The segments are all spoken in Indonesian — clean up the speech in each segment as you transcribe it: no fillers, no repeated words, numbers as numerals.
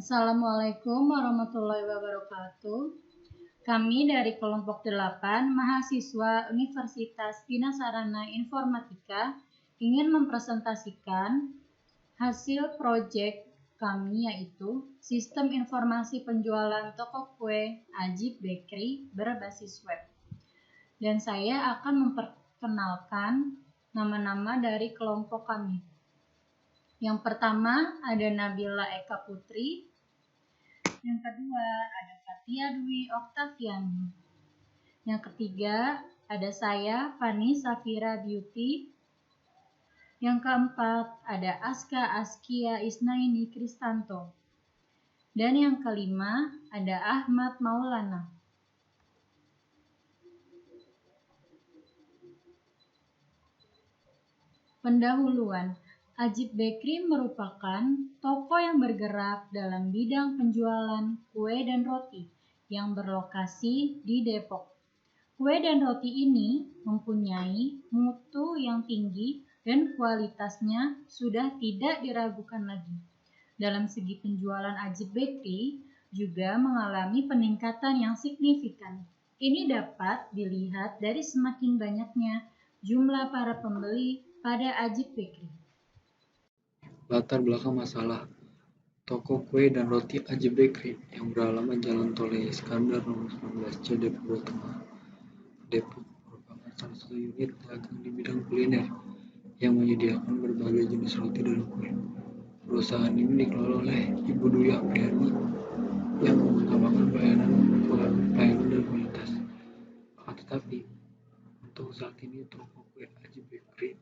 Assalamualaikum warahmatullahi wabarakatuh. Kami dari kelompok 8 mahasiswa Universitas Bina Sarana Informatika ingin mempresentasikan hasil proyek kami, yaitu Sistem Informasi Penjualan Toko Kue Ajib Bakery berbasis web. Dan saya akan memperkenalkan nama-nama dari kelompok kami. Yang pertama ada Nabila Eka Putri. Yang kedua ada Katia Dwi Oktaviani. Yang ketiga ada saya, Fani Safira Beauty. Yang keempat ada Aska Askia Isnaini Kristanto. Dan yang kelima ada Ahmad Maulana. Pendahuluan. Ajib Bakery merupakan toko yang bergerak dalam bidang penjualan kue dan roti yang berlokasi di Depok. Kue dan roti ini mempunyai mutu yang tinggi dan kualitasnya sudah tidak diragukan lagi. Dalam segi penjualan Ajib Bakery juga mengalami peningkatan yang signifikan. Ini dapat dilihat dari semakin banyaknya jumlah para pembeli pada Ajib Bakery. Latar belakang masalah toko kue dan roti Ajib Bakery yang beralamat Jalan Tole Iskandar nomor 19C Depok, Jawa Tengah. Depok merupakan salah satu unit dagang di bidang kuliner yang menyediakan berbagai jenis roti dan kue. Perusahaan ini dikelola oleh Ibu Dwi Apriani yang mengutamakan pelayanan dan kualitas. Akan tetapi, untuk saat ini toko kue Ajib Bakery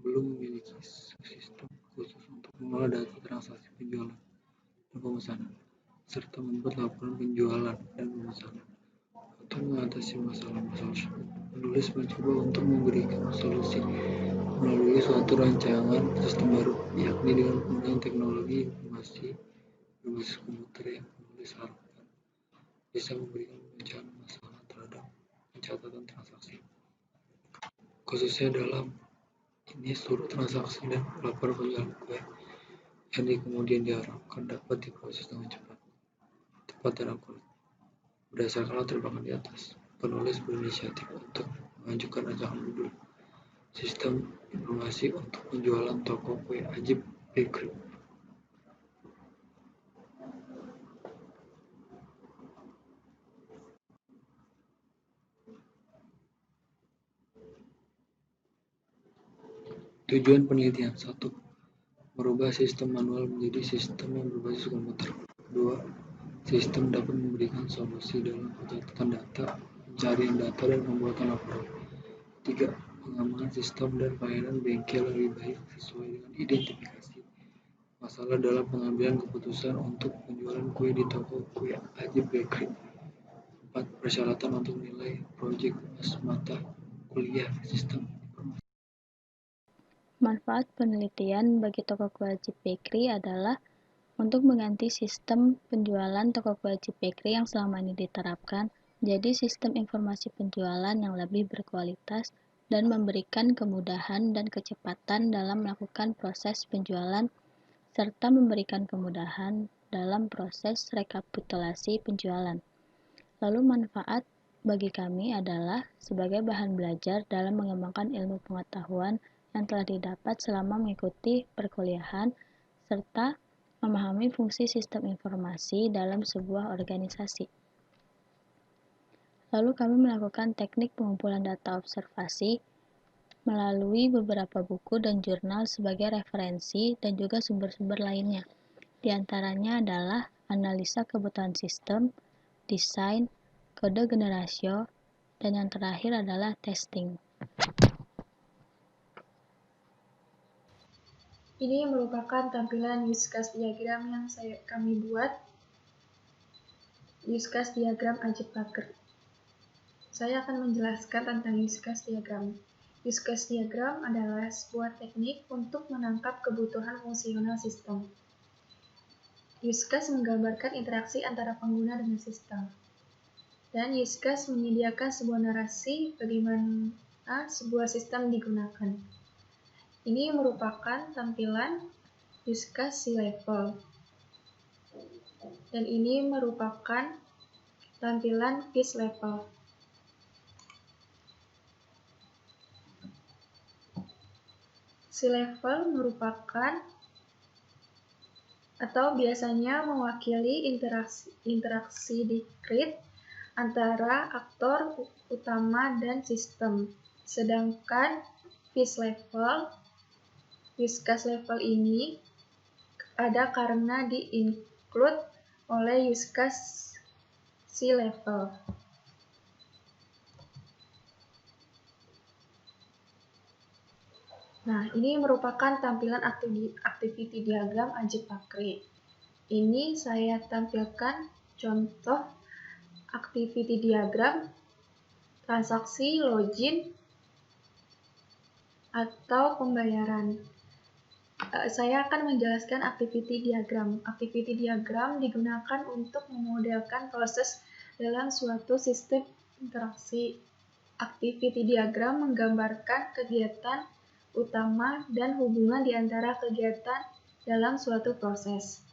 belum memiliki sistem khusus untuk mengelola data transaksi penjualan dan pemesanan, serta membuat laporan penjualan dan pemesanan. Untuk mengatasi masalah-masalah tersebut, penulis mencoba untuk memberikan solusi melalui suatu rancangan sistem baru, yakni dengan penggunaan teknologi informasi berbasis komputer yang penulis harapkan bisa memberikan pemecahan masalah terhadap pencatatan transaksi, khususnya dalam ini seluruh transaksi dan laporan penjualan kue yang kemudian diharapkan dapat diproses dengan cepat, tepat, dan akurat. Berdasarkan latar belakang di atas, penulis berinisiatif untuk mengajukan rancangan judul Sistem Informasi untuk Penjualan Toko Kue Ajib Bakery. Tujuan penelitian: 1. Merubah sistem manual menjadi sistem yang berbasis komputer. 2. Sistem dapat memberikan solusi dalam pencatatan data, pencarian data, dan pembuatan laporan. 3. Pengembangan sistem dan pelayanan bengkel lebih baik sesuai dengan identifikasi masalah dalam pengambilan keputusan untuk penjualan kue di toko kue Ajib Bakery. 4. Persyaratan untuk nilai proyek mata kuliah sistem informasi. Manfaat penelitian bagi toko kue Ajib Bakery adalah untuk mengganti sistem penjualan toko kue Ajib Bakery yang selama ini diterapkan, jadi sistem informasi penjualan yang lebih berkualitas dan memberikan kemudahan dan kecepatan dalam melakukan proses penjualan, serta memberikan kemudahan dalam proses rekapitulasi penjualan. Lalu manfaat bagi kami adalah sebagai bahan belajar dalam mengembangkan ilmu pengetahuan yang telah didapat selama mengikuti perkuliahan, serta memahami fungsi sistem informasi dalam sebuah organisasi. Lalu kami melakukan teknik pengumpulan data observasi melalui beberapa buku dan jurnal sebagai referensi dan juga sumber-sumber lainnya. Di antaranya adalah analisa kebutuhan sistem, desain, kode generasio, dan yang terakhir adalah testing. Ini merupakan tampilan use case diagram yang kami buat. Use case diagram Ajib Bakery. Saya akan menjelaskan tentang use case diagram. Use case diagram adalah sebuah teknik untuk menangkap kebutuhan fungsional sistem. Use case menggambarkan interaksi antara pengguna dengan sistem. Dan use case menyediakan sebuah narasi bagaimana sebuah sistem digunakan. Ini merupakan tampilan use case C-level. dan ini merupakan tampilan fish level. Sea level merupakan atau biasanya mewakili interaksi discrete antara aktor utama dan sistem. Sedangkan fish level, use-case level ini ada karena di-include oleh use-case sea level. Nah, ini merupakan tampilan activity diagram Ajib Bakri. Ini saya tampilkan contoh activity diagram transaksi login atau pembayaran. Saya akan menjelaskan activity diagram. Activity diagram digunakan untuk memodelkan proses dalam suatu sistem interaksi. Activity diagram menggambarkan kegiatan utama dan hubungan di antara kegiatan dalam suatu proses.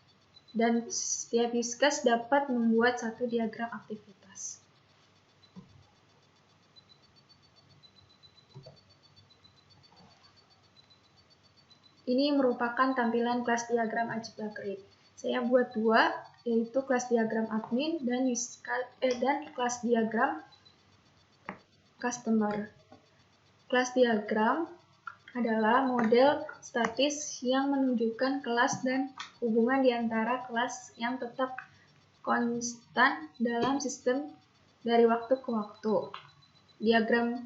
Dan setiap use case dapat membuat satu diagram aktivitas. Ini merupakan tampilan kelas diagram Ajib Bakri. Saya buat dua, yaitu kelas diagram admin dan kelas diagram customer. Kelas diagram adalah model statis yang menunjukkan kelas dan hubungan di antara kelas yang tetap konstan dalam sistem dari waktu ke waktu. Diagram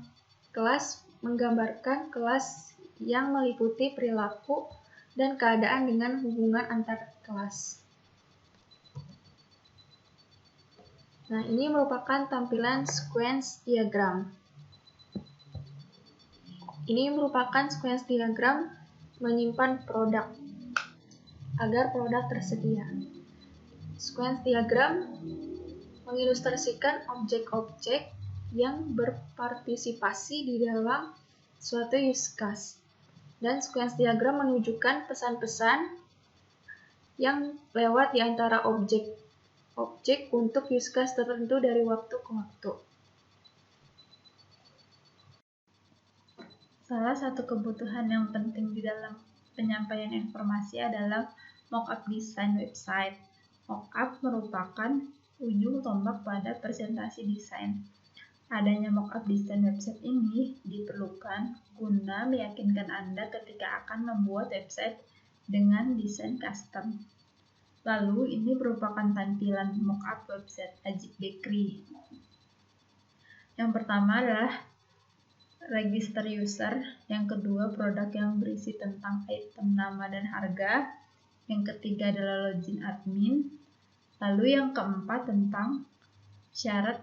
kelas menggambarkan kelas yang meliputi perilaku dan keadaan dengan hubungan antar kelas. Nah, ini merupakan tampilan sequence diagram. Ini merupakan sequence diagram menyimpan produk agar produk tersedia. Sequence diagram mengilustrasikan objek-objek yang berpartisipasi di dalam suatu use case. Dan sequence diagram menunjukkan pesan-pesan yang lewat di antara objek untuk use case tertentu dari waktu ke waktu. Salah satu kebutuhan yang penting di dalam penyampaian informasi adalah mockup desain website. Mockup merupakan ujung tombak pada presentasi desain. Adanya mockup desain website ini diperlukan guna meyakinkan Anda ketika akan membuat website dengan desain custom. Lalu, ini merupakan tampilan mockup website Ajib Bakri. Yang pertama adalah register user, yang kedua produk yang berisi tentang item, nama, dan harga, yang ketiga adalah login admin, lalu yang keempat tentang syarat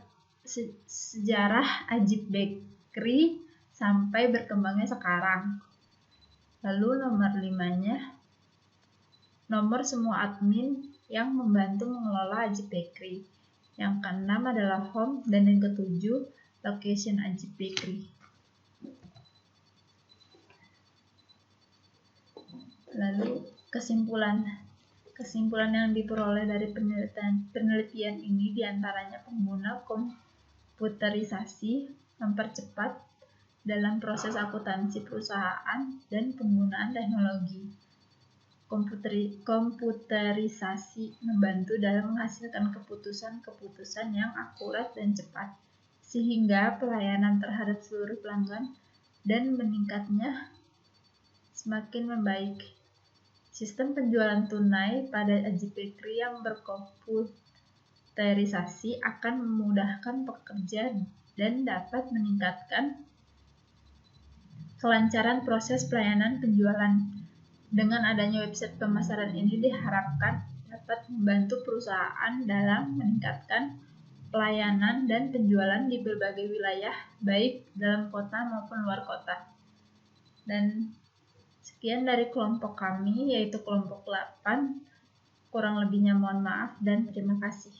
sejarah Ajib Bakri sampai berkembangnya sekarang. Lalu nomor 5-nya, nomor semua admin yang membantu mengelola Ajib Bakri. Yang keenam adalah home, dan yang ketujuh location Ajib Bakri. Lalu kesimpulan yang diperoleh dari penelitian ini diantaranya pengguna komputerisasi mempercepat dalam proses akuntansi perusahaan dan penggunaan teknologi. Komputerisasi membantu dalam menghasilkan keputusan yang akurat dan cepat, sehingga pelayanan terhadap seluruh pelanggan dan meningkatnya semakin membaik. Sistem penjualan tunai pada Ajib Bakri yang berkomputerisasi akan memudahkan pekerja dan dapat meningkatkan kelancaran proses pelayanan penjualan. Dengan adanya website pemasaran ini diharapkan dapat membantu perusahaan dalam meningkatkan pelayanan dan penjualan di berbagai wilayah, baik dalam kota maupun luar kota. Dan sekian dari kelompok kami, yaitu kelompok 8. Kurang lebihnya mohon maaf dan terima kasih.